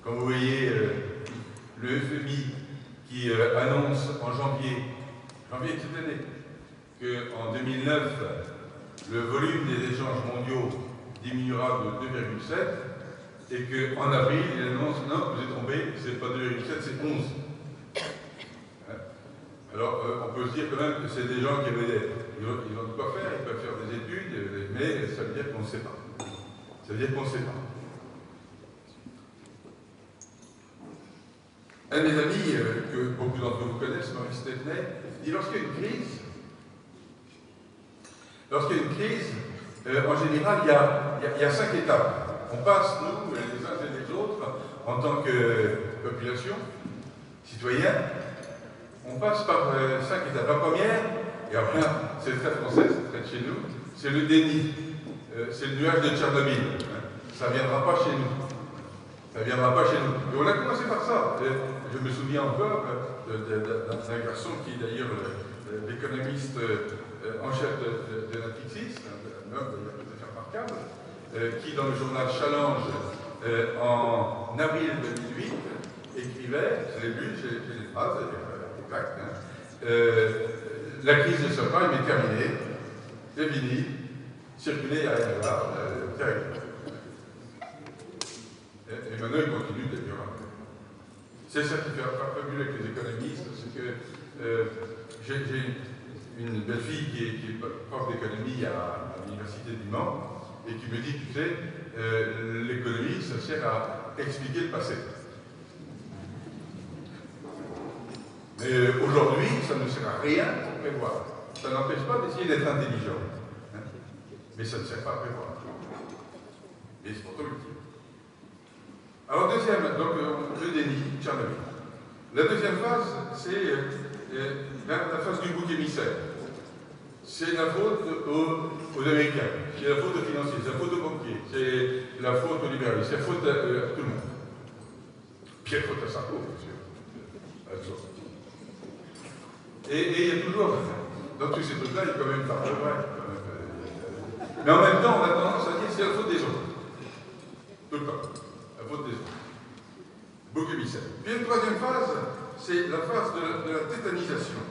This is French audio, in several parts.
Quand vous voyez le FMI qui annonce en janvier de cette année, qu'en 2009, le volume des échanges mondiaux diminuera de 2,7 et qu'en avril, il annonce non, vous êtes trompé, c'est pas 2,7, c'est 11. Alors, on peut se dire quand même que c'est des gens qui avaient ils ont de quoi faire, ils peuvent faire des études, mais ça veut dire qu'on ne sait pas. Ça veut dire qu'on ne sait pas. Un des amis que beaucoup d'entre vous connaissent, Maurice Stepney, dit lorsqu'il y a une crise, en général, il y a 5 étapes. On passe, nous, les uns et les autres, en tant que population, citoyens, on passe par 5 étapes. La première, et après, c'est très français, c'est très de chez nous, c'est le déni. C'est le nuage de Tchernobyl. Ça ne viendra pas chez nous. Ça ne viendra pas chez nous. Et on a commencé par ça. Je me souviens encore d'un garçon qui est d'ailleurs l'économiste en chef de Natixis, un homme d'ailleurs tout à fait remarquable, qui dans le journal Challenge en avril 2008 écrivait, je l'ai lu, j'ai les phrases exactes, la crise des subprimes est terminée, c'est fini, circuler, il n'y a rien à voir, terrible. Et maintenant il continue d'ailleurs. C'est ça qui fait fabuleux avec les économistes, c'est que j'ai une belle fille qui est prof d'économie à l'université du Mans et qui me dit, tu sais, l'économie, ça sert à expliquer le passé. Mais aujourd'hui, ça ne sert à rien pour prévoir. Ça n'empêche pas d'essayer d'être intelligent. Hein, mais ça ne sert pas à prévoir. Et c'est pourtant utile. Alors, deuxième, donc le déni, Tchernobyl. La deuxième phase, c'est la phase du bouc émissaire. C'est la faute aux Américains, c'est la faute aux financiers, c'est la faute aux banquiers, c'est la faute aux libéraux, c'est la faute à tout le monde. Puis la faute à Sarko, bien sûr. Et il y a toujours, dans tous ces trucs-là, il y a quand même une part de vrai. Mais en même temps, on a tendance à dire que c'est la faute des autres. Tout le temps. La faute des autres. Bouc émissaire. Puis une troisième phase, c'est la phase de la tétanisation.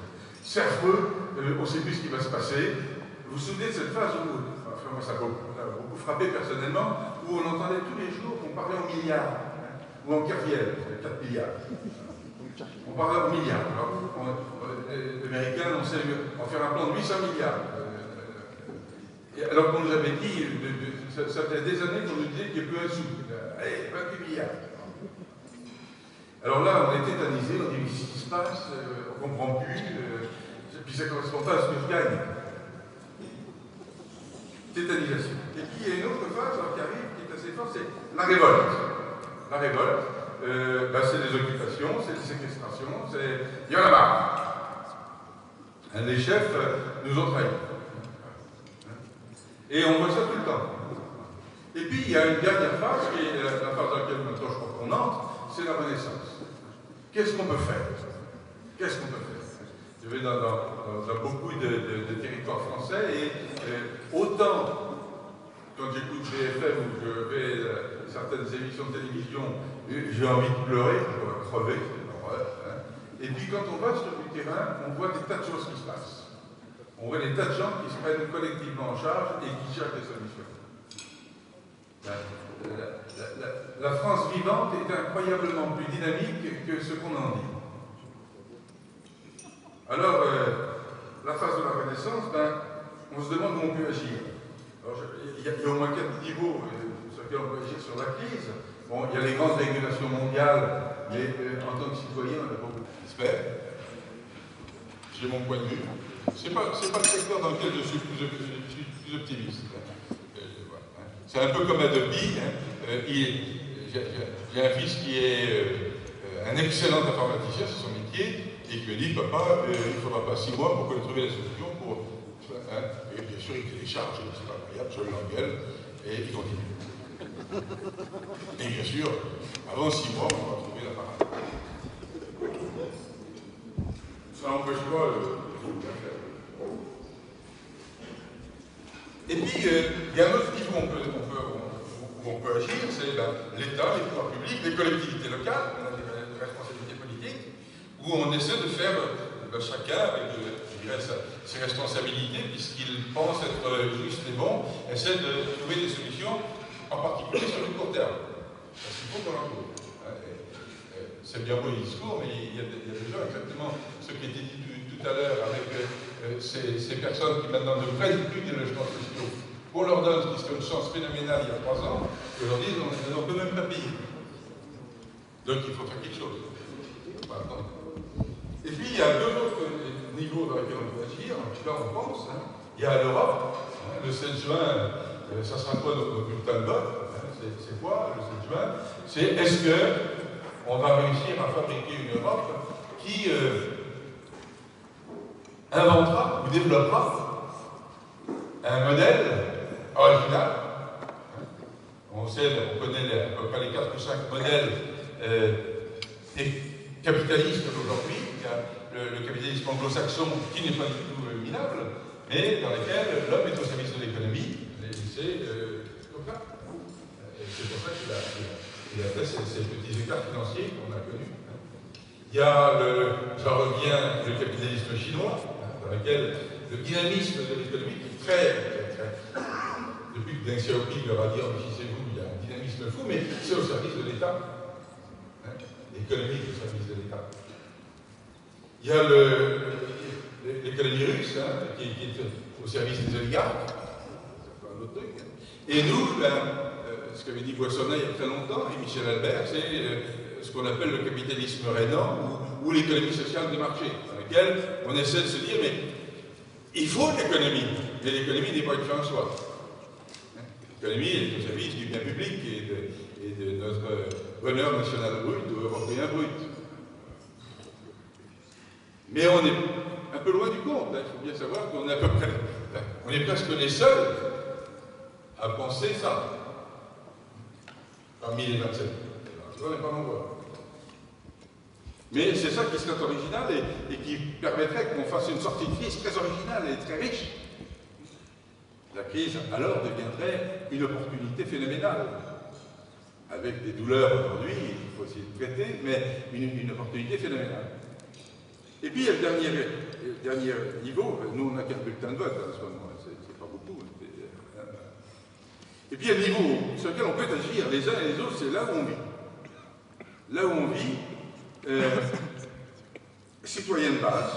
C'est affreux, on ne sait plus ce qui va se passer. Vous vous souvenez de cette phase où, enfin moi ça m'a beaucoup frappé personnellement, où on entendait tous les jours qu'on parlait en milliards, ou en carrière, 4 milliards. On parlait en milliards. Alors, les Américains annonçaient en faire un plan de 800 milliards. Alors qu'on nous avait dit, ça faisait des années qu'on nous disait qu'il n'y a plus un sou. Allez, 28 milliards. Alors là, on est tétanisé, on dit mais qu'est-ce qui se passe, on ne comprend plus, puis ça ne correspond pas à ce que je gagne. Tétanisation. Et puis il y a une autre phase qui arrive, qui est assez forte, c'est la révolte. La révolte, c'est des occupations, c'est des séquestrations, il y en a marre. Les chefs nous ont trahis. Et on voit ça tout le temps. Et puis il y a une dernière phase, qui est la phase dans laquelle maintenant je crois qu'on entre, c'est la Renaissance. Qu'est-ce qu'on peut faire? Qu'est-ce qu'on peut faire? Je vais dans beaucoup de territoires français et autant quand j'écoute BFM ou que je vais certaines émissions de télévision, j'ai envie de pleurer, on va crever, c'est une horreur. Hein. Et puis quand on va sur le terrain, on voit des tas de choses qui se passent. On voit des tas de gens qui se prennent collectivement en charge et qui cherchent des solutions. La France vivante est incroyablement plus dynamique que ce qu'on en dit. Alors, la phase de la Renaissance, on se demande où on peut agir. Il y a au moins 4 niveaux sur lesquels on peut agir sur la crise. Bon, il y a les grandes régulations mondiales, mais en tant que citoyen, on a beaucoup. J'espère. J'ai mon point de vue. C'est pas le secteur dans lequel je suis plus optimiste. C'est un peu comme Adobe. J'ai un fils qui est un excellent informaticien, c'est son métier, et qui me dit, papa, il ne faudra pas 6 mois pour qu'on ait trouvé la solution pour... Et bien sûr, il télécharge, c'est pas incroyable, je l'engueule, et il continue. Et bien sûr, avant 6 mois, on va trouver l'appareil. Ça n'empêche pas Et puis, il y a un autre niveau où on peut agir, c'est l'État, les pouvoirs publics, les collectivités locales, on a des responsabilités politiques, où on essaie de faire chacun avec je dirais, ses responsabilités, puisqu'il pense être juste et bon, essaie de trouver des solutions, en particulier sur le court terme. Parce qu'il faut qu'on en trouve. C'est bien beau les discours, mais il y a des gens exactement ce qui était dit tout à l'heure avec ces personnes qui maintenant ne prennent plus des logements sociaux. On leur donne ce qui serait une chance phénoménale il y a 3 ans, et aujourd'hui on ne peut même pas payer. Donc il faut faire quelque chose. Voilà. Et puis il y a 2 autres niveaux dans lesquels on peut agir, en tout cas on pense. Il y a l'Europe, le 16 juin, ça sera quoi notre bulletin de vote? C'est quoi le 16 juin? C'est est-ce qu'on va réussir à fabriquer une Europe qui inventera ou développera un modèle original. On connaît à peu près les 4 ou 5 modèles capitalistes d'aujourd'hui. Il y a le capitalisme anglo-saxon qui n'est pas du tout minable, mais dans lequel l'homme est au service de l'économie. C'est comme ça. C'est pour ça qu'il a fait ces petits écarts financiers qu'on a connus. Il y a, j'en reviens, le capitalisme chinois, dans lequel le dynamisme de l'économie est très depuis que Deng Xiaoping leur a dit enrichissez-vous, il y a un dynamisme fou, mais c'est au service de l'État. L'économie est au service de l'État. Il y a l'économie russe, qui est au service des oligarques. C'est un autre truc. Et nous, ce qu'avait dit Boissonnet il y a très longtemps, et Michel Albert, c'est ce qu'on appelle le capitalisme rénant ou l'économie sociale de marché, dans laquelle on essaie de se dire, mais il faut l'économie, mais l'économie n'est pas une fin en soi. L'économie est au service du bien public et de notre bonheur national brut ou européen brut. Mais on est un peu loin du compte, il faut bien savoir qu'on est à peu près, on est presque les seuls à penser ça, parmi les 27. On n'est pas nombreux. Mais c'est ça qui serait original et qui permettrait qu'on fasse une sortie de crise très originale et très riche. La crise, alors, deviendrait une opportunité phénoménale. Avec des douleurs aujourd'hui, il faut essayer de traiter, mais une opportunité phénoménale. Et puis, il y a le dernier niveau. Nous, on n'a qu'un bulletin de vote, à ce moment-là, c'est pas beaucoup. Et puis, il y a le niveau sur lequel on peut agir les uns et les autres, c'est là où on vit. Là où on vit, citoyen de base,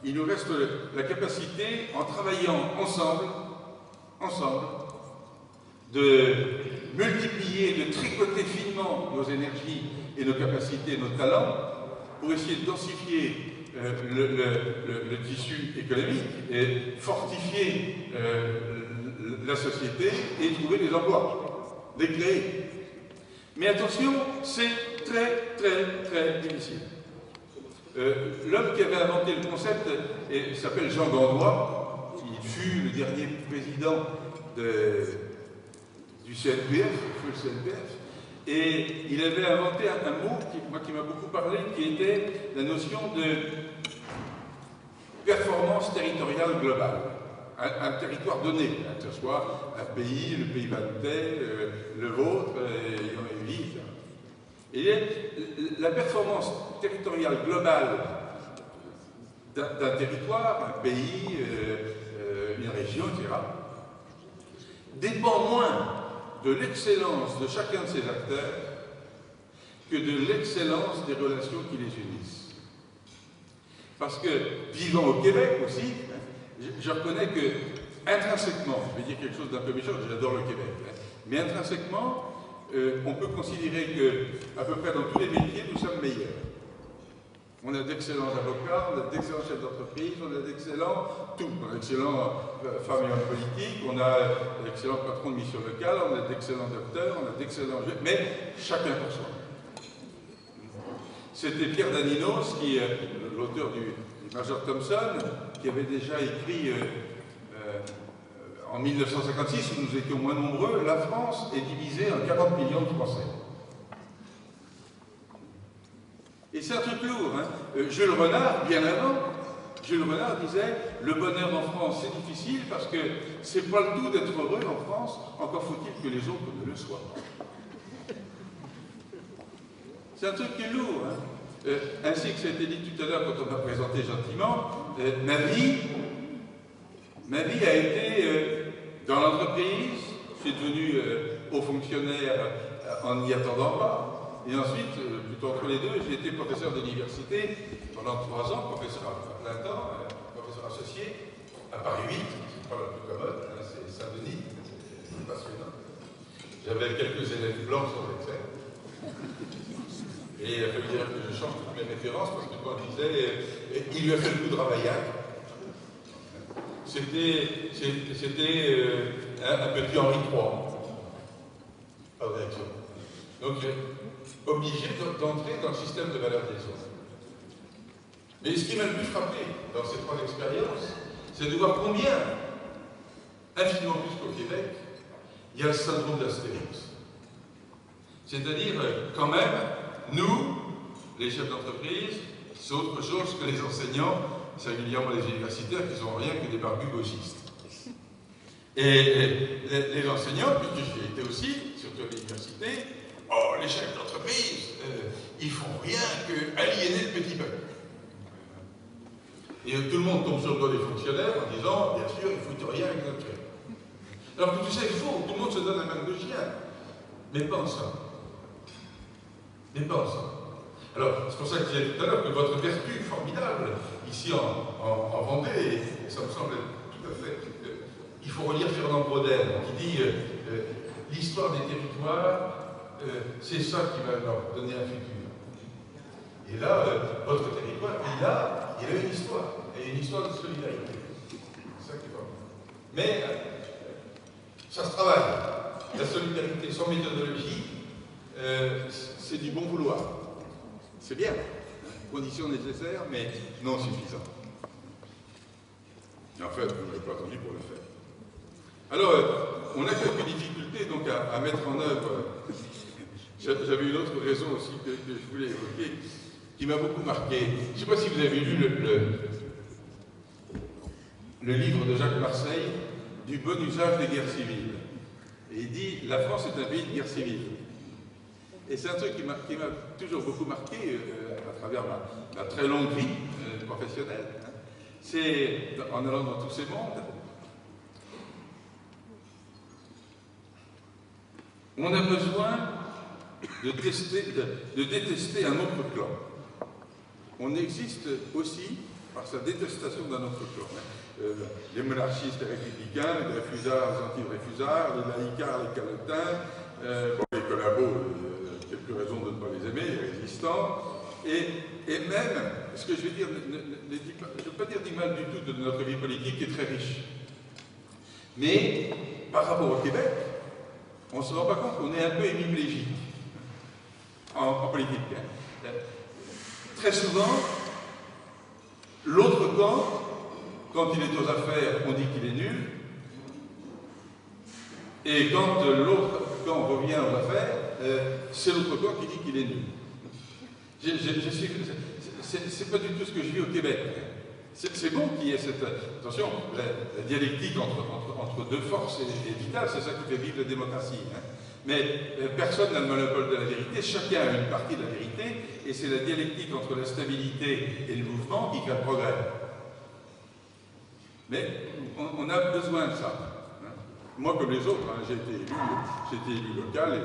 il nous reste la capacité, en travaillant ensemble, de multiplier, de tricoter finement nos énergies et nos capacités et nos talents pour essayer de densifier le tissu économique et fortifier la société et trouver des emplois, les créer. Mais attention, c'est très, très, très difficile. L'homme qui avait inventé le concept s'appelle Jean Gandois. Il fut le dernier président du CNPF, le CNPF, et il avait inventé un mot qui m'a beaucoup parlé, qui était la notion de performance territoriale globale. Un territoire donné, que ce soit un pays, le pays valtais, le vôtre, etc. Et la performance territoriale globale d'un territoire, un pays, une région, etc., dépend moins de l'excellence de chacun de ces acteurs que de l'excellence des relations qui les unissent. Parce que, vivant au Québec aussi, je reconnais que, intrinsèquement, je vais dire quelque chose d'un peu méchant, j'adore le Québec, mais intrinsèquement, on peut considérer que, à peu près dans tous les métiers, nous sommes meilleurs. On a d'excellents avocats, on a d'excellents chefs d'entreprise, on a d'excellents tout. On a d'excellents femmes et hommes politiques, on a d'excellents patrons de mission locale, on a d'excellents docteurs, on a d'excellents jeux, mais chacun pour soi. C'était Pierre Daninos, l'auteur du Major Thompson, qui avait déjà écrit en 1956, où nous étions moins nombreux, la France est divisée en 40 millions de Français. Et c'est un truc lourd, hein. Jules Renard, bien avant, Jules Renard disait le bonheur en France, c'est difficile parce que c'est pas le tout d'être heureux en France, encore faut-il que les autres ne le soient pas. C'est un truc qui est lourd, hein. Ainsi que ça a été dit tout à l'heure quand on m'a présenté gentiment, ma vie a été dans l'entreprise, je suis devenu haut fonctionnaire en n'y attendant pas. Et ensuite, plutôt entre les deux, j'ai été professeur d'université pendant 3 ans, professeur à plein temps, professeur associé, à Paris 8, c'est pas la plus commode, hein, c'est Saint-Denis, c'est passionnant. J'avais quelques élèves blancs sur l'excès. Et il a fallu dire que je change toutes mes références parce que quand on disait, il lui a fait le coup de Ravaillac. C'était un petit Henri III. Pas de réaction. Donc, obligé d'entrer dans le système de valeurs des autres. Mais ce qui m'a le plus frappé dans ces 3 expériences, c'est de voir combien, infiniment plus qu'au Québec, il y a le syndrome d'Astérix. C'est-à-dire, quand même, nous, les chefs d'entreprise, c'est autre chose que les enseignants, singulièrement les universitaires, qui sont rien que des barbus gauchistes. Et les enseignants, puisque j'y ai été aussi, surtout à l'université, oh, les chefs d'entreprise, ils font rien que aliéner le petit peuple. Et tout le monde tombe sur le dos des fonctionnaires en disant, bien sûr, ils ne foutent rien avec notre chef. Alors que tout ça est faux, tout le monde se donne la main de chien. Mais pas ensemble. Mais pas ensemble. Alors, c'est pour ça que je disais tout à l'heure que votre vertu formidable, ici en Vendée, et ça me semble tout à fait... il faut relire Fernand Braudel, qui dit l'histoire des territoires, c'est ça qui va leur donner un futur. Et là, votre territoire, il a une histoire, et une histoire de solidarité. C'est ça qui est formidable. Mais ça se travaille. La solidarité sans méthodologie, c'est du bon vouloir. C'est bien, condition nécessaire, mais non suffisante. Et en fait, vous n'avez pas attendu pour le faire. Alors, on a quelques difficultés donc à mettre en œuvre. J'avais une autre raison aussi que je voulais évoquer, qui m'a beaucoup marqué. Je ne sais pas si vous avez lu le livre de Jacques Marseille, Du bon usage des guerres civiles. Et il dit, la France est un pays de guerre civile. Et c'est un truc qui m'a toujours beaucoup marqué à travers ma très longue vie professionnelle. C'est, en allant dans tous ces mondes, on a besoin de détester un autre clan. On existe aussi par sa détestation d'un autre clan. Les monarchistes et républicains, les réfusards, les anti-réfusards, les laïcards, les calotins, les collabos, quelques raisons de ne pas les aimer, les résistants, et même, ce que je vais dire, je ne veux pas dire du mal du tout de notre vie politique qui est très riche. Mais, par rapport au Québec, on ne se rend pas compte qu'on est un peu hémiplégique en politique. Très souvent, l'autre camp, quand il est aux affaires, on dit qu'il est nul, et quand l'autre camp revient aux affaires, c'est l'autre camp qui dit qu'il est nul. C'est pas du tout ce que je vis au Québec. C'est bon qu'il y ait cette... Attention, la dialectique entre deux forces est vitale, c'est ça qui fait vivre la démocratie. Hein. Mais personne n'a le monopole de la vérité, chacun a une partie de la vérité, et c'est la dialectique entre la stabilité et le mouvement qui crée le progrès. Mais on a besoin de ça. Hein. Moi, comme les autres, hein, j'ai été élu local et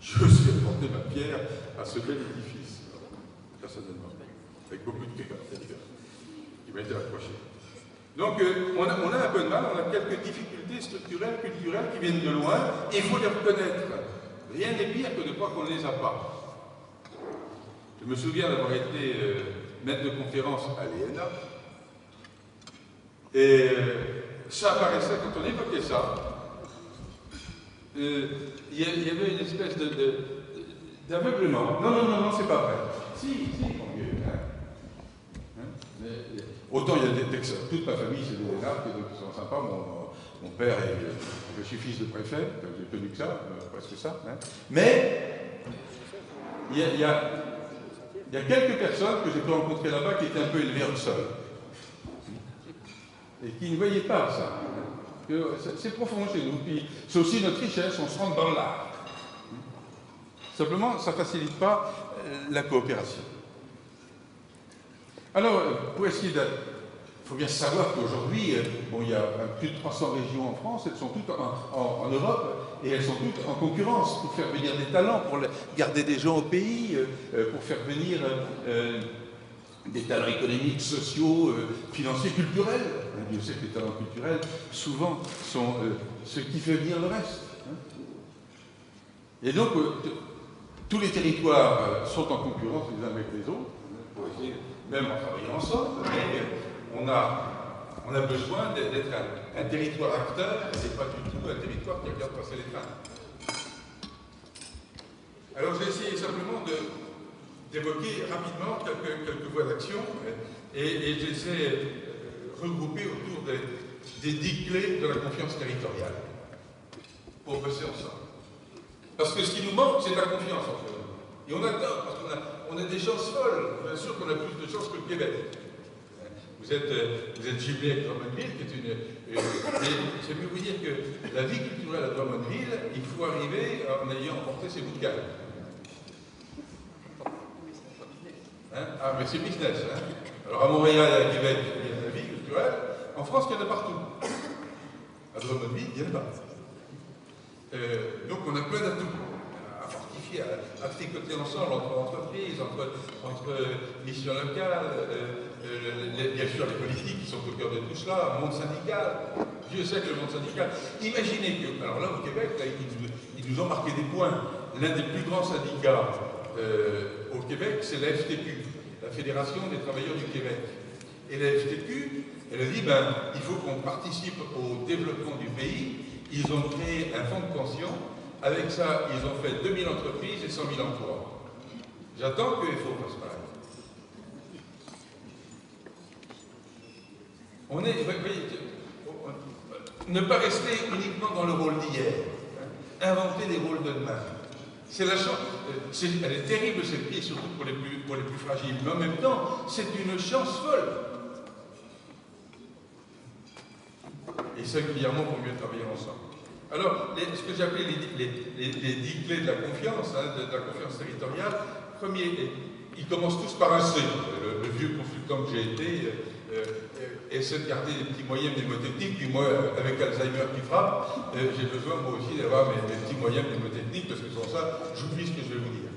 je me suis apporté ma pierre à ce bel édifice, personnellement, avec beaucoup de cœur, qui m'a été accroché. Donc, on a un peu de mal, on a quelques difficultés structurelles, culturelles qui viennent de loin, et il faut les reconnaître. Rien n'est pire que de croire qu'on ne les a pas. Je me souviens d'avoir été maître de conférence à l'ENA, et ça apparaissait quand on évoquait ça. Il y avait une espèce d'aveuglement. Non, c'est pas vrai. Si, mon vieux. Autant il y a des Texans, toute ma famille c'est des énarques, donc ils sont sympas. Mon père je suis fils de préfet, j'ai connu que ça, presque ça. Hein. Mais il y a Il y a quelques personnes que j'ai pu rencontrer là-bas qui étaient un peu élevées au sol. Et qui ne voyaient pas ça. C'est profond chez nous. Puis c'est aussi notre richesse, on se rentre dans l'art. Simplement, ça ne facilite pas la coopération. Alors, pour essayer de... Il faut bien savoir qu'aujourd'hui, bon, il y a plus de 300 régions en France, elles sont toutes en Europe, et elles sont toutes en concurrence pour faire venir des talents, pour garder des gens au pays, pour faire venir des talents économiques, sociaux, financiers, culturels. Dieu sait que les talents culturels, souvent, sont ce qui fait venir le reste. Et donc, tous les territoires sont en concurrence les uns avec les autres, pour essayer même en travaillant ensemble, mais on a besoin d'être un territoire acteur et pas du tout un territoire qui regarde passer les trains. Alors j'ai essayé simplement d'évoquer rapidement quelques voies d'action et j'essaie de regrouper autour des 10 clés de la confiance territoriale pour bosser ensemble. Parce que ce qui nous manque, c'est de la confiance entre nous. Et on a tort, parce qu'on a des chances folles. Bien sûr qu'on a plus de chances que le Québec. Vous êtes jumelé avec Drummondville, qui est une... J'ai pu vous dire que la vie culturelle à Drummondville, il faut arriver en ayant emporté ses bouts de galle. Hein? Ah, mais c'est business. Hein? Alors à Montréal et à Québec, il y a de la vie culturelle. En France, il y en a partout. À Drummondville, il y en a pas. Donc on a plein d'atouts à fortifier, à tricoter ensemble entre entreprises, entre missions locales, bien sûr les politiques qui sont au cœur de tout cela, le monde syndical. Dieu sait que le monde syndical. Imaginez que, alors là au Québec, là, ils nous ont marqué des points. L'un des plus grands syndicats au Québec, c'est la FTQ, la Fédération des travailleurs du Québec. Et la FTQ, elle a dit, il faut qu'on participe au développement du pays. Ils ont créé un fonds de pension. Avec ça, ils ont fait 2000 entreprises et 100 000 emplois. J'attends que FO fasse pareil. Ne pas rester uniquement dans le rôle d'hier. Inventer des rôles de demain. C'est la chance. Elle est terrible cette vie, surtout pour les plus fragiles. Mais en même temps, c'est une chance folle. Et singulièrement pour mieux travailler ensemble. Alors, ce que j'appelais les 10 clés de la confiance, de la confiance territoriale, premier, ils commencent tous par un C. Le vieux consultant que j'ai été essaie de garder des petits moyens mnémotechniques, puis moi, avec Alzheimer qui frappe, j'ai besoin moi aussi d'avoir mes petits moyens mnémotechniques, parce que sans ça, j'oublie ce que je vais vous dire.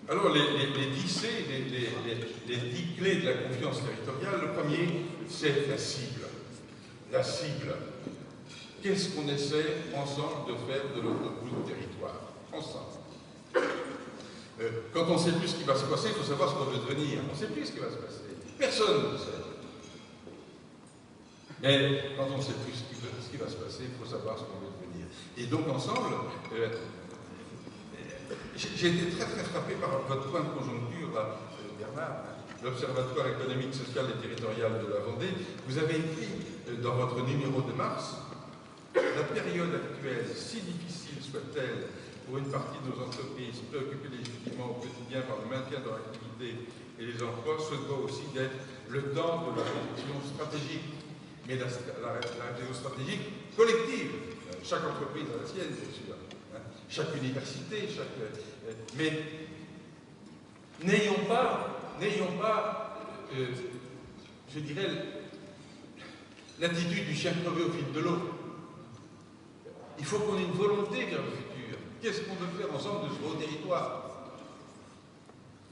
Alors, les 10 C, les 10 clés de la confiance territoriale, le premier, c'est la cible. La cible. Qu'est-ce qu'on essaie ensemble de faire de notre bout de territoire? Ensemble. Quand on ne sait plus ce qui va se passer, il faut savoir ce qu'on veut devenir. On ne sait plus ce qui va se passer. Personne ne sait. Mais quand on ne sait plus ce qui va se passer, il faut savoir ce qu'on veut devenir. Et donc ensemble, j'ai été très très frappé par votre point de conjoncture, Bernard, l'Observatoire économique, social et territorial de la Vendée. Vous avez écrit dans votre numéro de mars, la période actuelle, si difficile soit-elle pour une partie de nos entreprises préoccupées légitimement au quotidien par le maintien de leur activité et les emplois, se doit aussi d'être le temps de la réflexion stratégique. Mais la réflexion stratégique collective. Chaque entreprise a la sienne, bien sûr. Chaque université, mais n'ayons pas, je dirais, l'attitude du chien crevé au fil de l'eau. Il faut qu'on ait une volonté vers le futur. Qu'est-ce qu'on veut faire ensemble de ce beau territoire?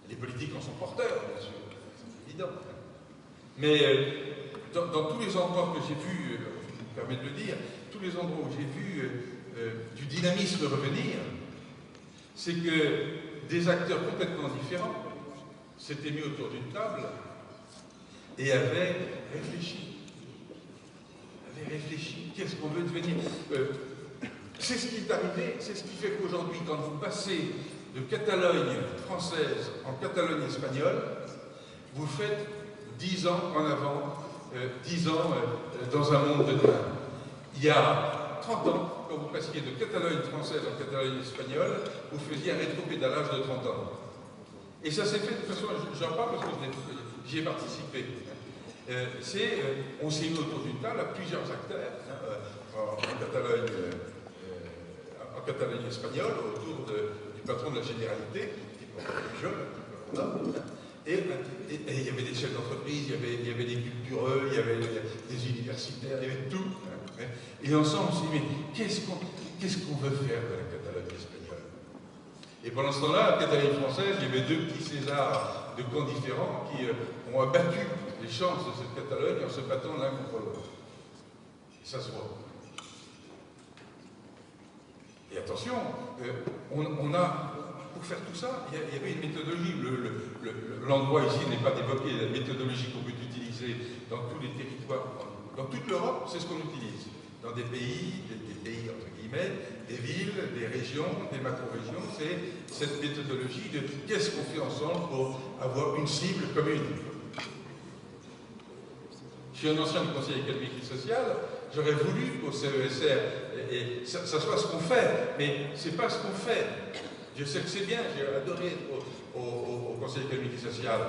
Les politiques en sont porteurs, bien sûr, c'est évident. Mais dans tous les endroits que j'ai vus, je me permets de le dire, tous les endroits où j'ai vu du dynamisme revenir, c'est que des acteurs complètement différents s'étaient mis autour d'une table et avaient réfléchi. Qu'est-ce qu'on veut devenir? C'est ce qui est arrivé, c'est ce qui fait qu'aujourd'hui, quand vous passez de Catalogne française en Catalogne espagnole, vous faites 10 ans en avant, 10 ans dans un monde de demain. Il y a 30 ans, quand vous passiez de Catalogne française en Catalogne espagnole, vous faisiez un rétropédalage de 30 ans. Et ça s'est fait de toute façon, j'en parle parce que j'y ai participé. On s'est mis autour d'une table à plusieurs acteurs, en Catalogne espagnole, autour du patron de la Généralité, qui est plus jeune, et il y avait des chefs d'entreprise, il y avait des cultureux, il y avait des universitaires, il y avait tout. Et ensemble, on s'est dit, mais qu'est-ce qu'on veut faire de la Catalogne espagnole? Et pendant ce temps-là, la Catalogne française, il y avait deux petits Césars de camps différents qui ont abattu les chances de cette Catalogne en se battant l'un contre l'autre. Et ça se voit. Et attention, pour faire tout ça, il y avait une méthodologie. L'endroit ici n'est pas évoqué, la méthodologie qu'on peut utiliser dans tous les territoires, dans toute l'Europe, c'est ce qu'on utilise. Dans des pays entre guillemets, des villes, des régions, des macro-régions, c'est cette méthodologie de qu'est-ce qu'on fait ensemble pour avoir une cible commune. Je suis un ancien du Conseil économique et social, j'aurais voulu qu'au CESR, et ça soit ce qu'on fait, mais c'est pas ce qu'on fait. Je sais que c'est bien, j'ai adoré être au Conseil économique et social,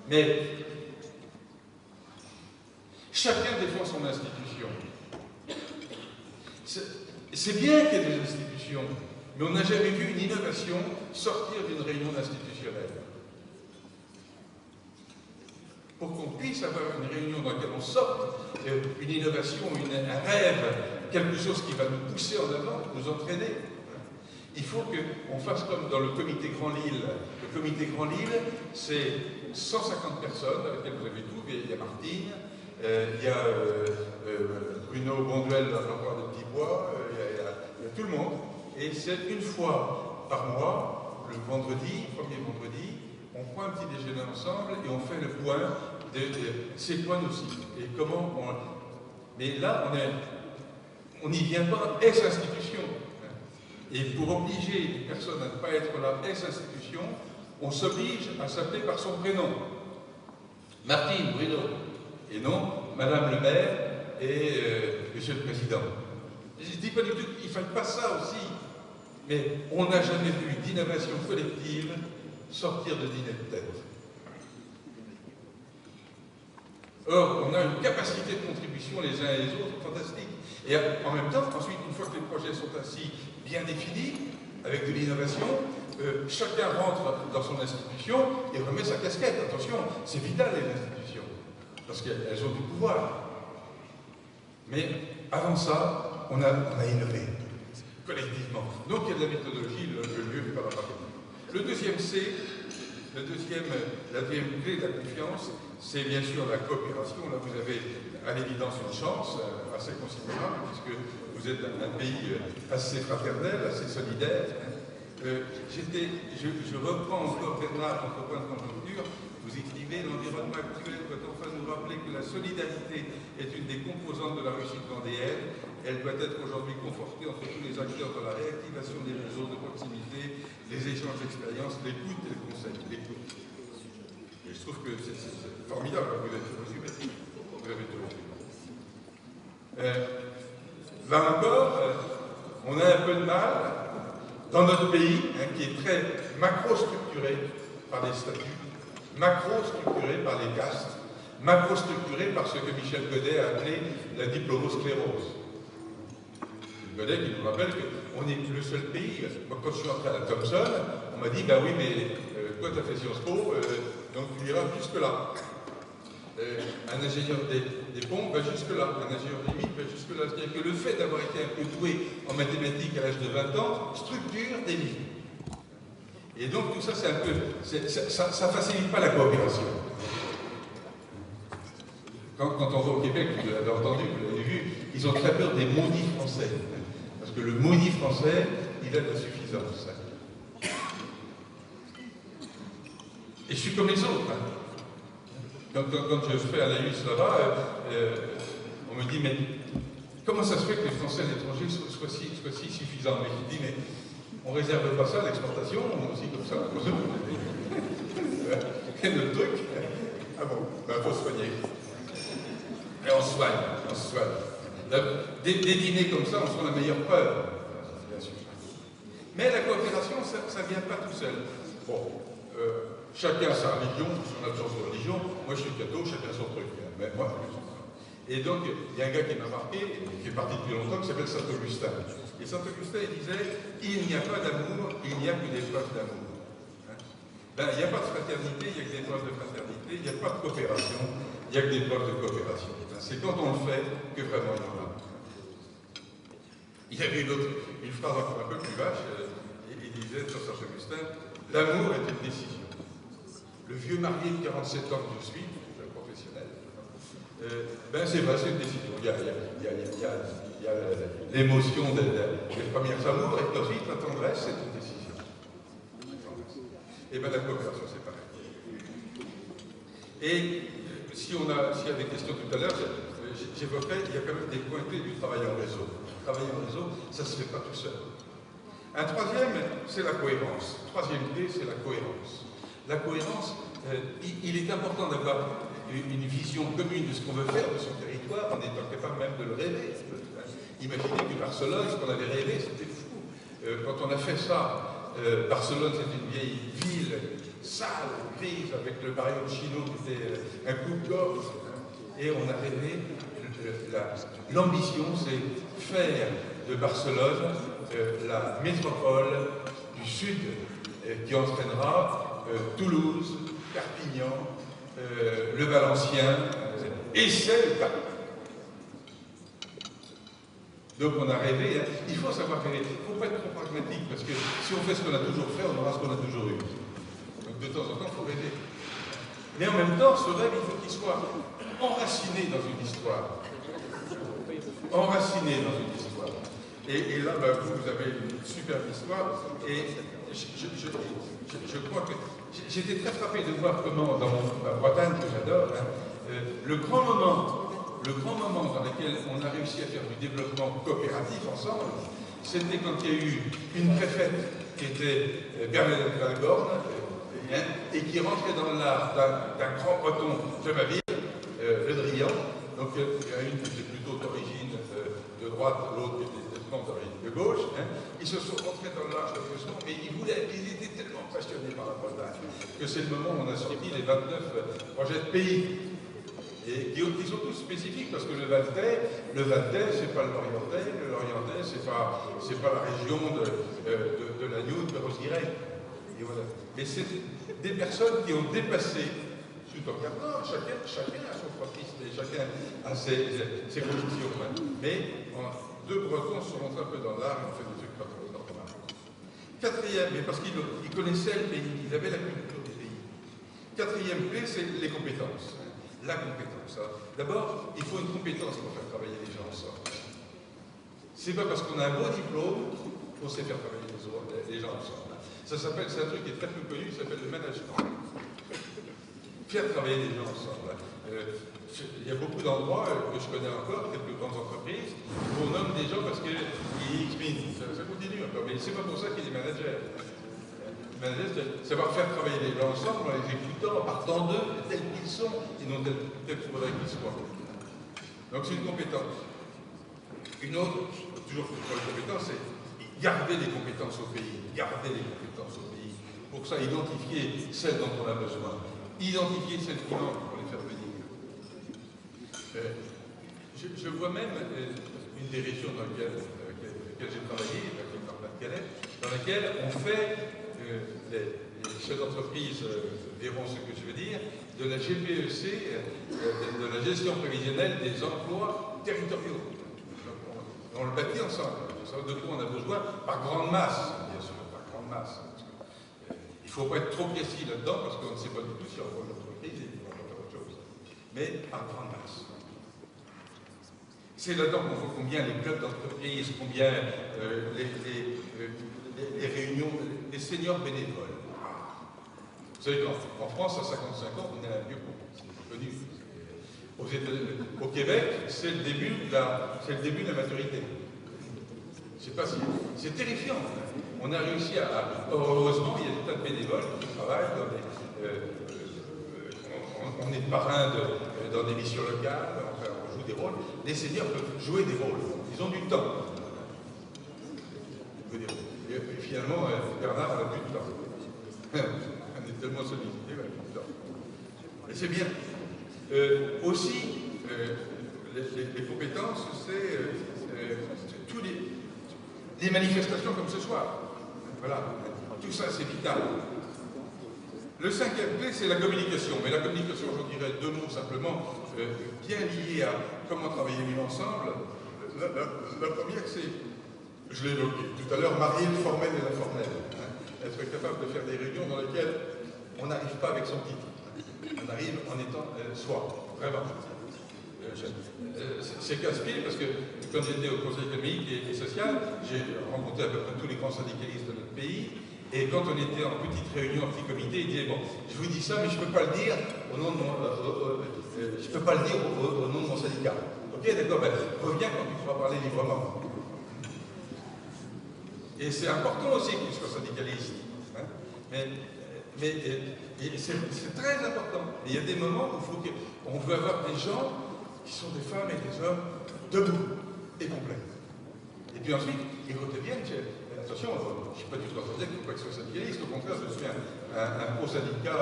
mais chacun défend son institution. C'est bien qu'il y ait des institutions, mais on n'a jamais vu une innovation sortir d'une réunion institutionnelle. Pour qu'on puisse avoir une réunion dans laquelle on sorte une innovation, un rêve, quelque chose qui va nous pousser en avant, nous entraîner. Il faut qu'on fasse comme dans le comité Grand Lille. Le comité Grand Lille, c'est 150 personnes avec lesquelles vous avez tout. Il y a Martine, il y a Bruno Bonduel dans l'endroit de Petit-Bois, il y a tout le monde. Et c'est une fois par mois, le vendredi, premier vendredi, on prend un petit déjeuner ensemble et on fait le point de c'est quoi nos cibles et comment on... Mais là, on n'y vient pas, est-ce institution? Et pour obliger une personne à ne pas être là, est-ce institution, on s'oblige à s'appeler par son prénom. Martine, Bruno. Et non, Madame le maire et Monsieur le Président. Je ne dis pas du tout qu'il ne faille pas ça aussi, mais on n'a jamais vu d'innovation collective sortir de dîner de tête. Or, on a une capacité de contribution les uns et les autres fantastique. Et en même temps, ensuite, une fois que les projets sont ainsi bien définis, avec de l'innovation, chacun rentre dans son institution et remet sa casquette. Attention, c'est vital les institutions, parce qu'elles ont du pouvoir. Mais avant ça, on a innové, collectivement. Donc il y a de la méthodologie, le lieu n'est pas la partie. Le deuxième C, la deuxième clé de la confiance, c'est bien sûr la coopération. Là, vous avez à l'évidence une chance assez considérable, puisque vous êtes un pays assez fraternel, assez solidaire. Je reprends encore Bernard, votre point de conjoncture. Vous écrivez: l'environnement actuel doit enfin nous rappeler que la solidarité est une des composantes de la réussite vendéenne. Elle doit être aujourd'hui confortée entre tous les acteurs dans la réactivation des réseaux de proximité, les échanges d'expériences, l'écoute et le conseil. L'écoute. Et je trouve que c'est formidable, vous avez tout résumé. Vous avez tout résumé. Là encore, on a un peu de mal dans notre pays, qui est très macro-structuré par les statuts, macro-structuré par les castes, macro-structuré par ce que Michel Godet a appelé la diplomosclérose. Godet qui nous rappelle qu'on est le seul pays. Moi, quand je suis entré à la Thomson, on m'a dit: bah oui, mais toi, tu as fait Sciences Po, donc tu iras jusque-là. Un ingénieur des ponts va jusque-là, un ingénieur des mines va jusque-là. C'est-à-dire que le fait d'avoir été un peu doué en mathématiques à l'âge de 20 ans structure des vies. Et donc tout ça, c'est un peu, ça facilite pas la coopération. Quand on va au Québec, vous l'avez entendu, vous l'avez vu, ils ont très peur des maudits français. Parce que le maudit français, il a de la suffisance. Et je suis comme les autres. Quand je fais à l'AUS là-bas, on me dit: mais comment ça se fait que les Français à l'étranger soient si suffisants? Mais je dis: mais on ne réserve pas ça à l'exportation, aussi comme ça. Et le truc, ah bon, ben il faut soigner. Et on se soigne. Des dîners comme ça, on sont la meilleure preuve, bien sûr. Mais la coopération, ça ne vient pas tout seul. Bon, chacun sa religion, son absence de religion. Moi, je suis catho, chacun son truc. Mais moi, et donc, il y a un gars qui m'a marqué, qui est parti depuis longtemps, qui s'appelle Saint-Augustin. Et Saint-Augustin, il disait, il n'y a pas d'amour, il n'y a que des preuves d'amour. Ben, il n'y a pas de fraternité, il n'y a que des preuves de fraternité, il n'y a pas de coopération, il n'y a que des preuves de coopération. C'est quand on le fait que vraiment il y en a. Il y avait une phrase encore un peu plus vache, il disait sur Saint-Augustin, l'amour est une décision. Le vieux marié de 47 ans que je suis, professionnel, ben c'est vrai, c'est une décision. Il y a l'émotion des premières amours, et puis ensuite la tendresse, c'est une décision. Et bien la coopération, c'est pareil. Et s'il y a des questions tout à l'heure, j'évoquais, il y a quand même des points clés du travail en réseau. Le travail en réseau, ça ne se fait pas tout seul. Un troisième, c'est la cohérence. Troisième clé, c'est la cohérence. La cohérence, il est important d'avoir une vision commune de ce qu'on veut faire de son territoire, en étant capable même de le rêver. Imaginez que Barcelone, ce qu'on avait rêvé, c'était fou. Quand on a fait ça, Barcelone, c'est une vieille ville sale, grise, avec le barrio chino qui était un coupe-gorge. Et on a rêvé, l'ambition, c'est faire de Barcelone la métropole du Sud qui entraînera Toulouse, Perpignan, le Valencien, et c'est le cas. Donc on a rêvé, hein. Il faut savoir rêver, il ne faut pas être trop pragmatique, parce que si on fait ce qu'on a toujours fait, on aura ce qu'on a toujours eu. Donc de temps en temps, il faut rêver. Mais en même temps, ce rêve, il faut qu'il soit enraciné dans une histoire. Enraciné dans une histoire. Et là, bah, vous avez une superbe histoire, et je crois que j'étais très frappé de voir comment, dans ma Bretagne, que j'adore, hein, le grand moment dans lequel on a réussi à faire du développement coopératif ensemble, c'était quand il y a eu une préfète qui était Bernadette Valgorne, et qui rentrait dans l'art d'un grand breton de ma ville, Le Drian. Donc il y a une qui était plutôt d'origine de droite, l'autre qui était d'origine de gauche. Hein. Ils se sont rentrés dans l'art sérieusement, mais ils étaient tellement passionnés par la Bretagne que c'est le moment où on a sorti les 29 projets de pays. Et qui sont tous spécifiques, parce que le Valtais, c'est pas le Lorientais, c'est pas la région de l'Agneau, de Perros-Guirec. Et voilà. Mais c'est des personnes qui ont dépassé, tout en gardant, chacun a son propre idée, chacun a ses convictions. Mais deux Bretons se rentrent un peu dans l'art et ont fait des trucs pas trop normaux. Quatrième, mais parce qu'ils connaissaient le pays, ils avaient la culture du pays. Quatrième clé, c'est les compétences. La compétence. D'abord, il faut une compétence pour faire travailler les gens ensemble. C'est pas parce qu'on a un beau diplôme qu'on sait faire travailler les gens ensemble. C'est un truc qui est très peu connu, ça s'appelle le management. Faire travailler les gens ensemble. Il y a beaucoup d'endroits que je connais encore, quelques grandes entreprises, où on nomme des gens parce qu'ils X-Min. Ça continue encore, mais c'est pas pour ça qu'il est manager. Manager, c'est savoir faire travailler les gens ensemble en les écoutant, en partant d'eux, tels qu'ils sont, et non tels qu'il faudrait qu'ils soient. Donc c'est une compétence. Une autre, toujours pour les compétences, c'est garder les compétences au pays. Garder les compétences au pays. Pour ça, identifier celles dont on a besoin. Identifier celles qui manquent pour les faire venir. Je vois même une des régions dans lesquelles j'ai travaillé, dans laquelle on fait, les chefs d'entreprise verront ce que je veux dire, de la GPEC, de la gestion prévisionnelle des emplois territoriaux. On le bâtit ensemble. On sait de quoi on a besoin, par grande masse, bien sûr, par grande masse. Il ne faut pas être trop précis là-dedans, parce qu'on ne sait pas du tout si on voit l'entreprise et on va faire autre chose. Mais par grande masse. C'est là-dedans qu'on voit combien les clubs d'entreprise, combien les réunions, les seniors bénévoles. Vous savez qu'en France, à 55 ans, on est un vieux con. C'est connu. Au Québec, c'est le début de la maturité. Je sais pas si. C'est terrifiant. On a réussi à. Heureusement, il y a des tas de bénévoles qui travaillent dans on est parrain dans des missions locales, enfin, on joue des rôles. Les seniors peuvent jouer des rôles. Ils ont du temps. Et finalement, Bernard n'a plus de temps. On est tellement sollicité. Et c'est bien. Aussi, les compétences, c'est tous les manifestations comme ce soir. Voilà, tout ça c'est vital. Le cinquième clé, c'est la communication. Mais la communication, j'en dirais deux mots simplement, bien liés à comment travailler mieux ensemble. La première, c'est, je l'ai évoqué tout à l'heure, marier le formel et l'informel. Être capable de faire des réunions dans lesquelles on n'arrive pas avec son titre. On arrive en étant soi, vraiment. C'est casse-pied parce que quand j'étais au Conseil économique et social, j'ai rencontré à peu près tous les grands syndicalistes de notre pays. Et quand on était en petite réunion, en petit comité, il disait, bon, je vous dis ça, mais je ne peux pas le dire au nom de mon, je peux pas le dire au nom de mon syndicat. Ok, d'accord, ben, reviens quand tu pourras parler librement. Et c'est important aussi qu'il soit syndicaliste. Hein, mais c'est très important. Et il y a des moments où on veut avoir des gens qui sont des femmes et des hommes debout et complets. Et puis ensuite, ils redeviennent, attention, je ne suis pas du tout en train de dire qu'il faut pas que ce soit syndicaliste, au contraire, je suis un pro-syndicat,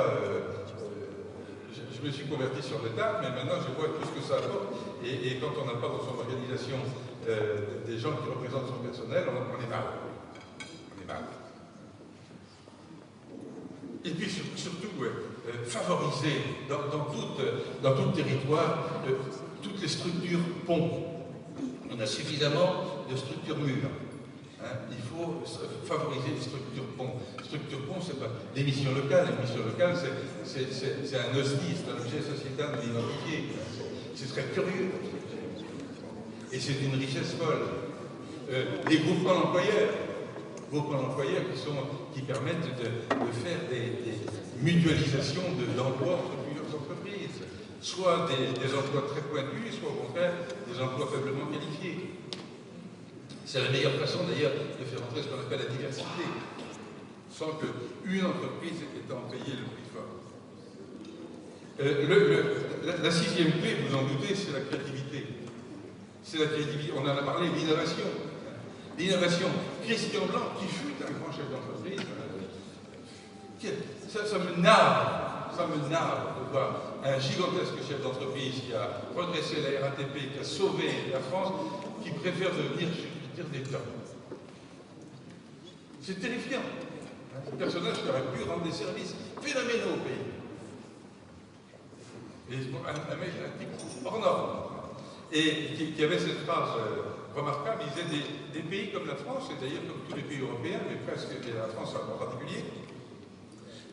je me suis converti sur le tard, mais maintenant je vois tout ce que ça apporte, et quand on n'a pas dans son organisation des gens qui représentent son personnel, on est mal. On est mal. Et puis surtout, favoriser dans tout territoire toutes les structures ponts. On a suffisamment de structures mûres. Il faut favoriser les structures ponts. Structure pont, c'est pas des missions locales. Les missions locales, c'est un OSDI, c'est un objet sociétal non identifié. C'est très curieux. Et c'est une richesse folle. Les groupements d'employeurs qui permettent de faire des mutualisations d'emplois entre plusieurs entreprises. Soit des emplois très pointus, soit au contraire des emplois faiblement qualifiés. C'est la meilleure façon d'ailleurs de faire entrer ce qu'on appelle la diversité, sans qu'une entreprise étant payée le prix fort. La sixième clé, vous en doutez, c'est la créativité. C'est la créativité, on en a parlé, l'innovation. L'innovation. Christian Blanc, qui fut un grand chef d'entreprise, ça me narre de voir un gigantesque chef d'entreprise qui a redressé la RATP, qui a sauvé la France, qui préfère devenir d'État. C'est terrifiant. Ce personnage qui aurait pu rendre des services phénoménaux au pays. Et un mec, un type hors norme. Et qui avait cette phrase remarquable, il disait des pays comme la France, et d'ailleurs comme tous les pays européens, mais presque la France en particulier,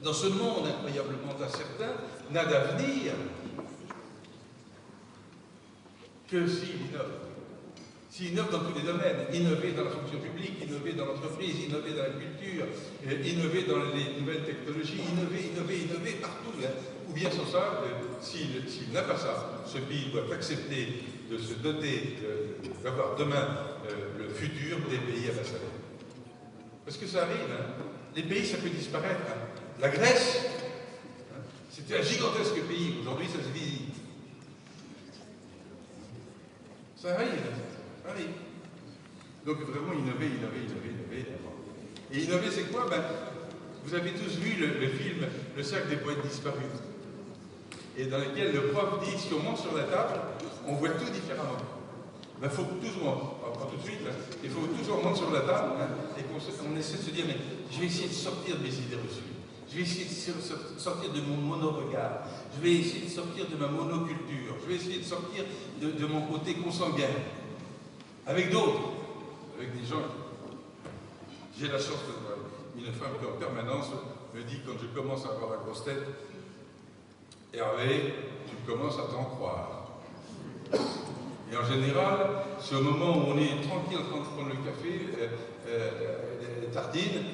dans ce monde incroyablement incertain, n'a d'avenir que s'il innove. S'il innove dans tous les domaines, innover dans la fonction publique, innover dans l'entreprise, innover dans la culture, innover dans les nouvelles technologies, innover partout. Hein. Ou bien sans ça, s'il n'a pas ça, ce pays doit accepter de se doter, d'avoir demain le futur des pays à bas salaire. Parce que ça arrive, hein. Les pays, ça peut disparaître. Hein. La Grèce, hein, c'était un gigantesque pays, aujourd'hui ça se visite. Ça arrive. Allez. Donc vraiment innover. Et innover c'est quoi? Vous avez tous vu le film Le cercle des poètes disparus. Et dans lequel le prof dit, si on monte sur la table, on voit tout différemment. Il faut toujours, pas tout de suite, hein, il faut toujours monter sur la table hein, et qu'on essaie de se dire, mais je vais essayer de sortir de mes idées reçues. Je vais essayer de sortir de mon mono-regard. Je vais essayer de sortir de ma monoculture. Je vais essayer de sortir de mon côté consanguin. Avec d'autres, avec des gens. J'ai la chance d'avoir une femme qui en permanence me dit quand je commence à avoir la grosse tête, Hervé, tu commences à t'en croire. Et en général, c'est au moment où on est tranquille en train de prendre le café, tartine,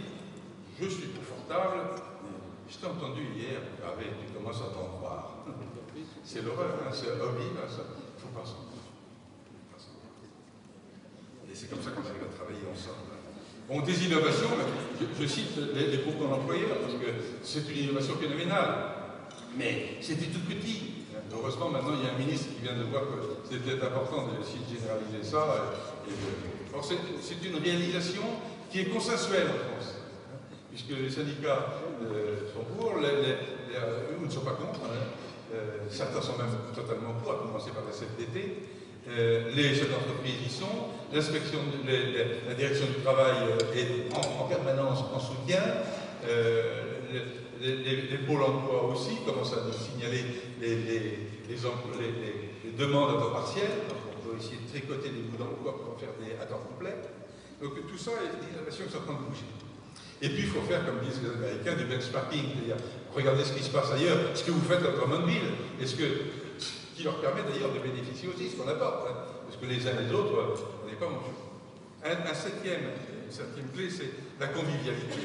je suis confortable. Je t'ai entendu hier, Hervé, tu commences à t'en croire. C'est l'horreur, hein, c'est horrible, hein, ça. Il ne faut pas s'en croire. Et c'est comme ça qu'on arrive à travailler ensemble. Bon, des innovations, je cite les groupes d'employeurs, parce que c'est une innovation phénoménale. Mais c'était tout petit. Heureusement, maintenant, il y a un ministre qui vient de voir que c'était important d'essayer de généraliser ça. C'est une réalisation qui est consensuelle en France. puisque les syndicats sont pour, eux ne sont pas contre, certains sont même totalement pour, à commencer par la CFDT, les chefs d'entreprise y sont, l'inspection, la direction du travail est en permanence en soutien, les pôles emploi aussi commencent à nous signaler les demandes à temps partiel, donc on peut essayer de tricoter des bouts d'emploi pour en faire des à temps complet. Donc tout ça est l'innovation qui est en train de bouger. Et puis il faut faire, comme disent les Américains, du benchmarking, c'est-à-dire regardez ce qui se passe ailleurs, ce que vous faites à Drummondville, qui leur permet d'ailleurs de bénéficier aussi de ce qu'on apporte, hein, parce que les uns et les autres, on n'est pas mangés. Une septième clé, c'est la convivialité.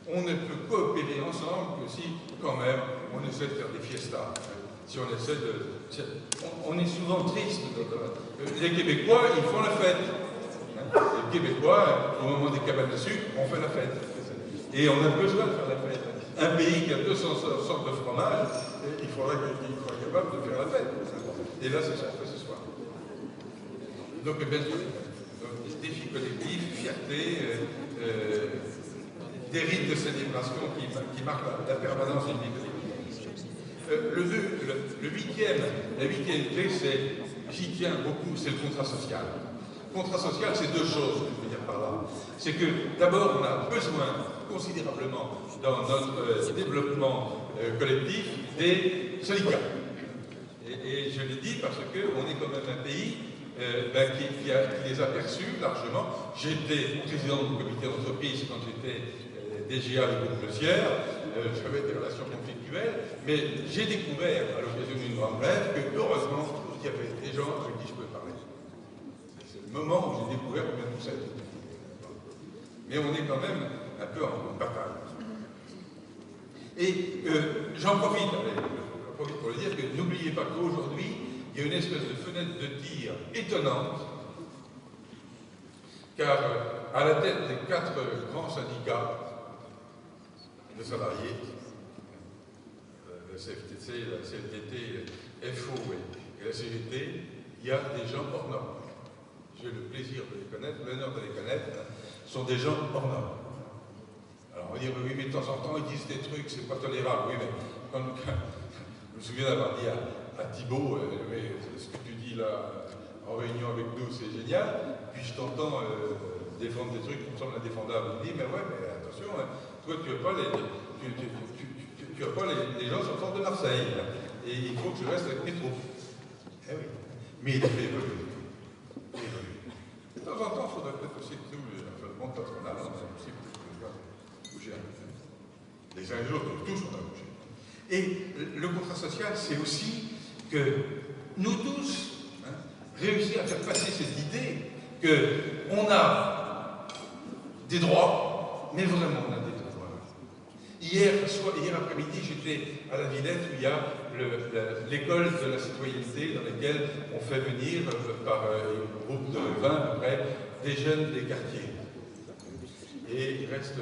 On ne peut coopérer ensemble que si, quand même, on essaie de faire des fiestas. Si on essaie de... On est souvent triste. Les Québécois, ils font la fête. Les Québécois, au moment des cabanes de sucre, on fait la fête. Et on a besoin de faire la fête. Un pays qui a 200 sortes de fromage, il faudra qu'il soit capable de faire la fête. Et là, c'est ce qu'on fait ce soir. Donc, bien sûr, défi collectif, fierté, des rites de célébration qui marquent la permanence d'une vie collective. La huitième clé, j'y tiens beaucoup, c'est le contrat social. Le contrat social, c'est deux choses que je veux dire par là. C'est que d'abord, on a besoin considérablement dans notre développement collectif des syndicats. Et je l'ai dit parce qu'on est quand même un pays qui les a perçus largement. J'étais président du comité d'entreprise quand j'étais DGA du groupe Le Sierre, j'avais des relations conflictuelles, mais j'ai découvert à l'occasion d'une grande grève que heureusement il y avait des gens avec qui je pouvais parler. C'est le moment où j'ai découvert combien tout ça était. Mais on est quand même un peu en bataille. Et j'en profite pour le dire que n'oubliez pas qu'aujourd'hui, il y a une espèce de fenêtre de tir étonnante, car à la tête des 4 grands syndicats de salariés, la CFTC, la CFDT, FO et la CGT, il y a des gens hors normes. J'ai le plaisir de les connaître, l'honneur de les connaître, sont des gens hors normes. Alors on va dire, oui, mais de temps en temps, ils disent des trucs, c'est pas tolérable. Oui, mais quand je me souviens d'avoir dit à Thibault, mais ce que tu dis là en réunion avec nous, c'est génial. Puis je t'entends défendre des trucs qui me semblent indéfendables. Il me dit, mais ouais, mais attention, hein, toi tu n'as pas les gens sortant de Marseille. Et il faut que je reste avec mes troupes. Eh oui. Mais il fait évoluer. De temps en temps, il faudrait peut-être aussi que nous, le monde patronal, on a aussi bouger un peu. Les uns et les autres, tous on a bougé. Et le contrat social, c'est aussi que nous tous, réussir à faire passer cette idée qu'on a des droits, mais vraiment on a des devoirs. Hier après-midi, j'étais à la Villette où il y a l'école de la citoyenneté dans laquelle on fait venir par un groupe de 20 à peu près des jeunes des quartiers. Et il reste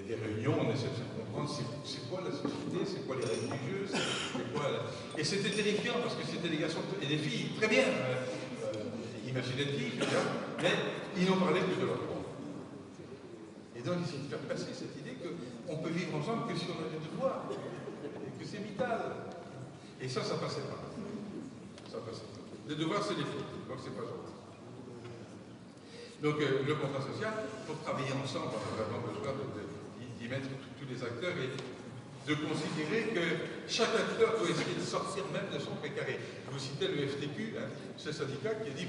des réunions, on essaie de faire comprendre c'est quoi la société, c'est quoi les règles du jeu, c'est quoi Et c'était terrifiant parce que c'était des garçons et des filles très bien, imaginatives, mais ils n'ont parlé que de leurs droits. Et donc ils essaient de faire passer cette idée qu'on peut vivre ensemble que si on a des devoirs, et que c'est vital. Et ça passait pas. Ça passait pas. Les devoirs, c'est les fautes, donc c'est pas gentil. Donc le contrat social, pour travailler ensemble, on a vraiment besoin d'y mettre tous les acteurs et de considérer que chaque acteur doit essayer de sortir même de son précaré. Je vous citais le FTQ, ce syndicat qui a dit,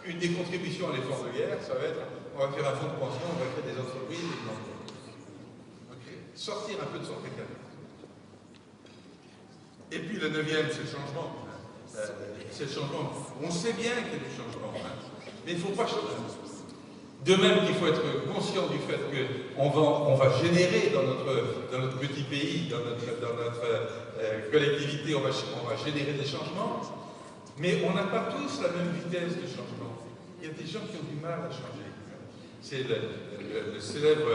une des contributions à l'effort de guerre, ça va être, on va faire un fonds de pension, on va créer des entreprises, des emplois. Sortir un peu de son précaré. Et puis le 9e, c'est le changement. C'est le changement. On sait bien qu'il y a du changement, mais il ne faut pas changer. De même qu'il faut être conscient du fait qu'on va générer dans notre petit pays, dans notre collectivité, on va générer des changements, mais on n'a pas tous la même vitesse de changement. Il y a des gens qui ont du mal à changer. C'est le célèbre,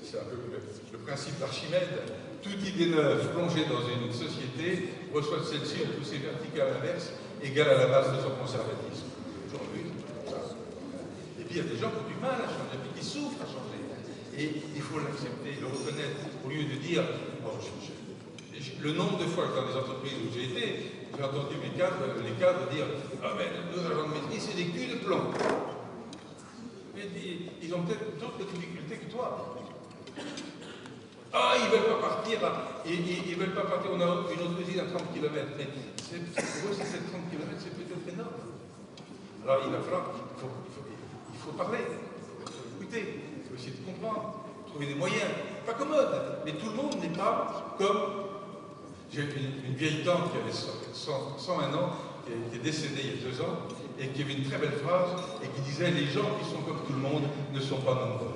c'est un peu le principe d'Archimède. Toute idée neuve plongée dans une société reçoit de celle-ci une poussée verticale inverse égale à la base de son conservatisme. Aujourd'hui, c'est ça. Et puis il y a des gens qui ont du mal à changer, puis qui souffrent à changer. Et il faut l'accepter, le reconnaître, au lieu de dire, bon, le nombre de fois que dans les entreprises où j'ai été, j'ai entendu les cadres dire, ah ben, nos agents de maîtrise, c'est des culs de plomb. Ils ont peut-être d'autres difficultés que toi. Ah, ils ne veulent pas partir, ils veulent pas partir, on a une autre usine à 30 km. Mais pour eux, c'est 30 km, c'est peut-être énorme. Alors il va falloir, il faut parler, il faut écouter, il faut essayer de comprendre, trouver des moyens, pas commodes, mais tout le monde n'est pas comme... J'ai une vieille tante qui avait 101 ans, qui est décédée il y a 2 ans, et qui avait une très belle phrase, et qui disait « Les gens qui sont comme tout le monde ne sont pas nombreux ».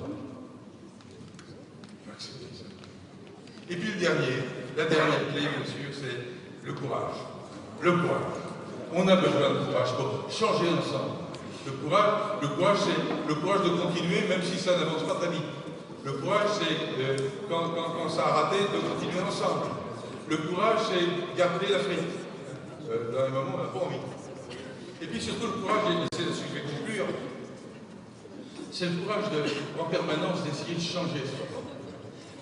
Et puis la dernière clé, bien sûr, c'est le courage. Le courage. On a besoin de courage pour changer ensemble. Le courage, c'est le courage de continuer, même si ça n'avance pas très vite. Le courage, c'est quand ça a raté, de continuer ensemble. Le courage, c'est garder la frite. Dans les moments où on n'a pas envie. Et puis surtout, le courage, et c'est ce que je vais conclure, c'est le courage en permanence d'essayer de changer soi.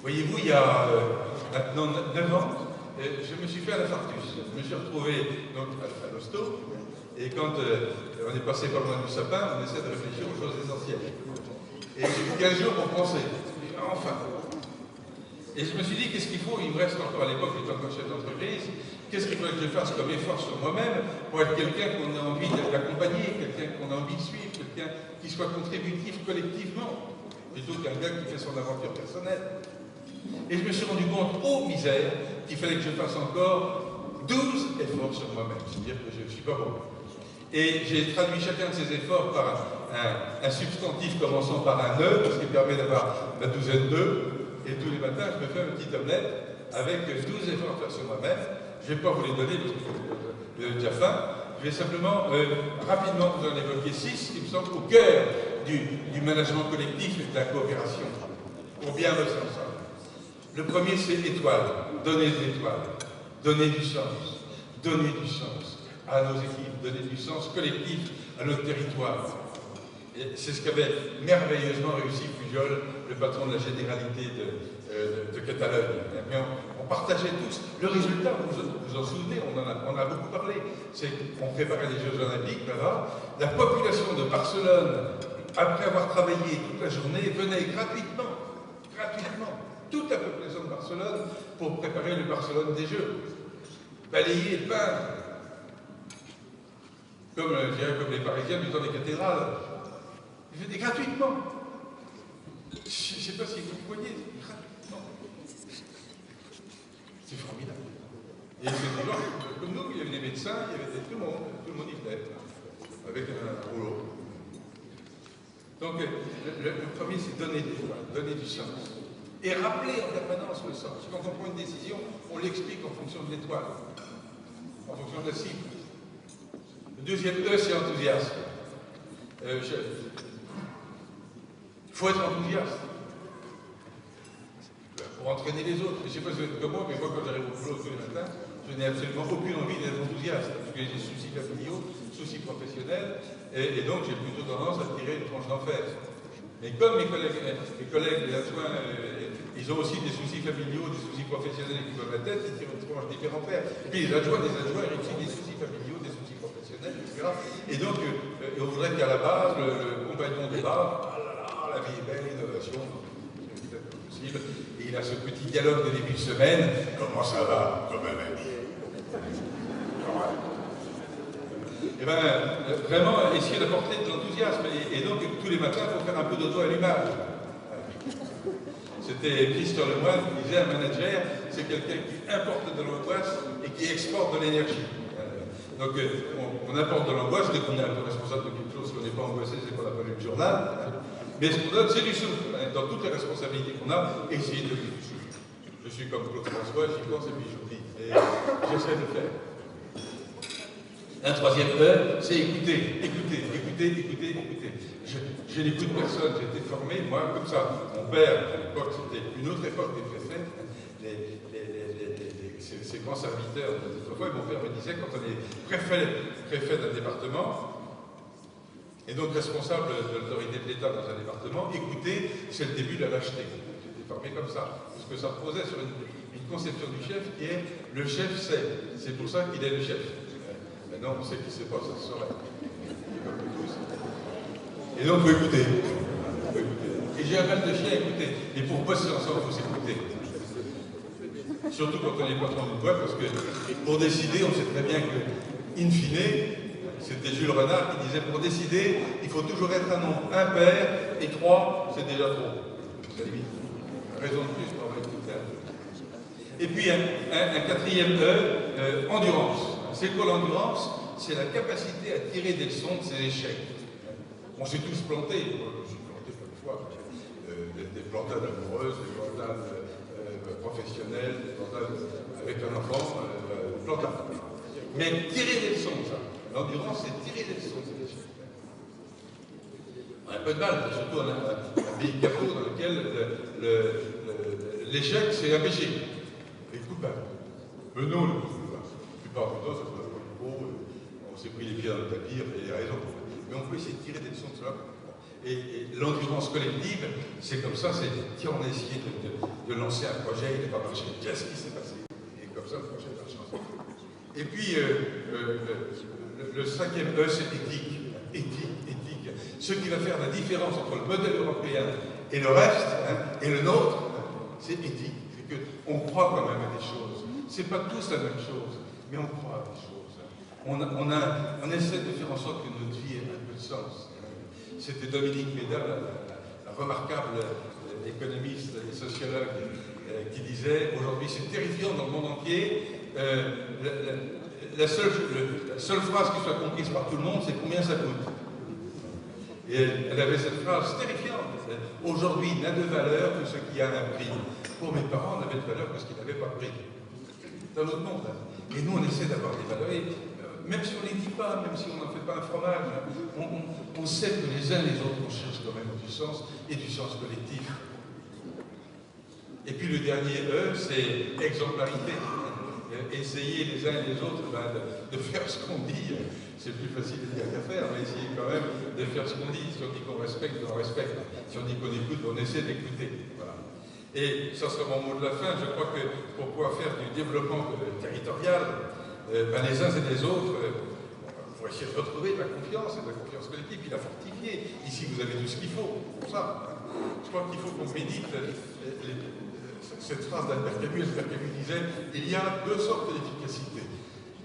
Voyez-vous, il y a maintenant 9 ans, je me suis fait un infarctus. Je me suis retrouvé donc, à l'hosto, et quand on est passé par loin du sapin, on essaie de réfléchir aux choses essentielles. Et j'ai eu 15 jours pour penser. Enfin. Et je me suis dit, qu'est-ce qu'il faut? Il me reste encore à l'époque, j'étais encore chef d'entreprise, qu'est-ce qu'il faudrait que je fasse comme effort sur moi-même pour être quelqu'un qu'on a envie d'accompagner, quelqu'un qu'on a envie de suivre, quelqu'un qui soit contributif collectivement, plutôt qu'un gars qui fait son aventure personnelle. Et je me suis rendu compte, oh misère, qu'il fallait que je fasse encore 12 efforts sur moi-même, c'est-à-dire que je ne suis pas bon. Et j'ai traduit chacun de ces efforts par un substantif commençant par un E, parce qu'il permet d'avoir la douzaine d'E, et tous les matins je me fais une petite omelette avec 12 efforts à faire sur moi-même. Je ne vais pas vous les donner parce que vous avez déjà faim. Je vais simplement, rapidement vous en évoquer 6, qui me semblent au cœur du management collectif et de la coopération, pour bien bosser ensemble. Le premier, c'est étoile, donner des étoiles, donner du sens à nos équipes, donner du sens collectif à notre territoire. C'est ce qu'avait merveilleusement réussi Pujol, le patron de la généralité de Catalogne. On partageait tous. Le résultat, vous vous en souvenez, on en a beaucoup parlé, c'est qu'on préparait les Jeux Olympiques là-bas. La population de Barcelone, après avoir travaillé toute la journée, venait gratuitement, toute la population de Barcelone, pour préparer le Barcelone des Jeux. Balayer et peindre. Comme les Parisiens du temps des cathédrales. Ils venaient gratuitement. Je ne sais pas si vous voyez, gratuitement. C'est formidable. Et c'est des gens comme nous, il y avait des médecins, il y avait tout le monde y venait, avec un rouleau. Donc, le premier, c'est donner des fois, donner du sens. Et rappeler en permanence le sens. Quand on prend une décision, on l'explique en fonction de l'étoile, en fonction de la cible. Le deuxième E, c'est enthousiasme. Il faut être enthousiaste pour entraîner les autres. Je ne sais pas si vous êtes comme moi, mais moi, quand j'arrive au boulot tous les matins, je n'ai absolument aucune envie d'être enthousiaste, parce que j'ai des soucis familiaux, soucis professionnels, et donc j'ai plutôt tendance à tirer une tranche d'enfer. Mais comme mes collègues les adjoints, ils ont aussi des soucis familiaux, des soucis professionnels qui peuvent la tête, ils tirent une tranche différente. Et puis les adjoints, ils ont aussi des soucis familiaux, des soucis professionnels, etc. Et donc, on voudrait qu'à la base, le compagnon de base, la vie est belle, l'innovation, c'est peut-être pas possible. Et il a ce petit dialogue de début de semaine. Comment ça va, comme un ami? Et bien, vraiment, essayer d'apporter de l'enthousiasme. Et donc, tous les matins, il faut faire un peu d'auto-allumage. C'était Christian Lemoine qui disait un manager, c'est quelqu'un qui importe de l'angoisse et qui exporte de l'énergie. Donc, on apporte de l'angoisse dès qu'on est un peu responsable de quelque chose, si on n'est pas angoissé, c'est qu'on n'a pas lu le journal. Mais ce qu'on donne, c'est du souffle. Dans toutes les responsabilités qu'on a, essayer de donner du souffle. Je suis comme Claude François, j'y pense et puis j'oublie. Et j'essaie de le faire. Un troisième E, c'est écouter. Je n'écoute personne, j'ai été formé, moi, comme ça. Mon père, à l'époque, c'était une autre époque des préfets. Ces grands serviteurs d'autrefois, mon père me disait, quand on est préfet d'un département, Et donc, responsable de l'autorité de l'État dans un département, écoutez, c'est le début de la lâcheté. J'étais formé comme ça, parce que ça reposait sur une conception du chef qui est le chef sait. C'est pour ça qu'il est le chef. Maintenant, on sait qu'il ne sait pas, ça se saurait. Et donc, il faut écouter. Et j'ai un mal de chien à écouter. Et pour bosser ensemble, il faut s'écouter. Surtout quand on est patron d'une boîte, parce que pour décider, on sait très bien que, in fine, c'était Jules Renard qui disait pour décider, il faut toujours être un nombre impair, et 3, c'est déjà trop. Raison de plus, on va écouter un peu. Et puis un quatrième E, endurance. C'est quoi l'endurance? C'est la capacité à tirer des leçons de ses échecs. On s'est tous plantés, moi je suis planté plein de fois, des plantades amoureuses, des plantades professionnelles, des plantades avec un enfant, plantades. Mais tirer des leçons, ça. L'endurance, c'est tirer des leçons de ses échecs. On a un peu de mal, surtout on a un pays capot dans lequel l'échec, c'est un péché. Et coupable. Mais non, le coupable. La plupart du temps, ça se passe pas trop. On s'est pris les pieds dans le tapis, il y a raison. Mais on peut essayer de tirer des leçons de cela. Et l'endurance collective, c'est comme ça, c'est tiens, on a essayé de lancer un projet, il n'a pas marché. Qu'est-ce qui s'est passé? Et comme ça, le projet va changer. Et puis, le cinquième E, c'est éthique. Éthique. Ce qui va faire la différence entre le modèle européen et le reste, et le nôtre, c'est éthique. C'est qu'on croit quand même à des choses. C'est pas tous la même chose, mais on croit à des choses. On essaie de faire en sorte que notre vie ait un peu de sens. C'était Dominique Méda, la remarquable économiste et sociologue, qui disait aujourd'hui c'est terrifiant dans le monde entier. La seule phrase qui soit comprise par tout le monde, c'est combien ça coûte. Et elle avait cette phrase terrifiante. Aujourd'hui n'a de valeur que ce qui a un prix. Pour mes parents, on n'avait de valeur que ce qui n'avait pas de prix. Dans notre monde. Et nous, on essaie d'avoir des valeurs. Et, même si on ne les dit pas, même si on n'en fait pas un fromage, on sait que les uns et les autres, on cherche quand même du sens et du sens collectif. Et puis le dernier E, c'est exemplarité. Essayer les uns et les autres de faire ce qu'on dit. C'est plus facile de dire qu'à faire, mais essayer quand même de faire ce qu'on dit. Si on dit qu'on respecte, on respecte. Si on dit qu'on écoute, on essaie d'écouter. Voilà. Et ça sera mon mot de la fin. Je crois que pour pouvoir faire du développement territorial, les uns et les autres, pour essayer de retrouver de la confiance et de la confiance collective, puis la fortifier. Ici, vous avez tout ce qu'il faut pour ça. Je crois qu'il faut qu'on médite cette phrase d'Albert Camus. Albert Camus disait il y a deux sortes d'efficacité.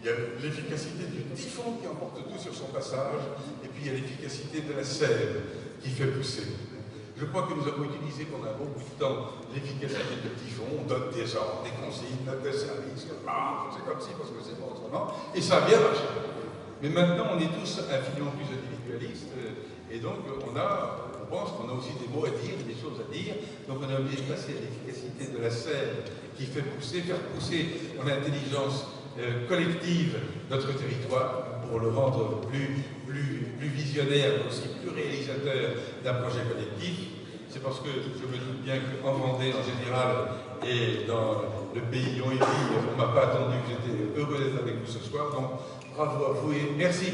Il y a l'efficacité du typhon qui emporte tout sur son passage, et puis il y a l'efficacité de la sève qui fait pousser. Je crois que nous avons utilisé pendant un bon bout de temps l'efficacité du typhon. On donne des ordres, des consignes, des services, c'est comme si, parce que c'est pas autrement, et ça a bien marché. Mais maintenant, on est tous infiniment plus individualistes, et donc on pense qu'on a aussi des mots à dire, des choses à dire, donc on est obligé de passer à l'efficacité de la sève qui fait pousser, faire pousser dans l'intelligence collective notre territoire pour le rendre plus visionnaire, aussi plus réalisateur d'un projet collectif. C'est parce que je me doute bien qu'en Vendée en général et dans le pays Lyon et Vie, on ne m'a pas attendu que j'étais heureux d'être avec vous ce soir. Donc bravo à vous et merci.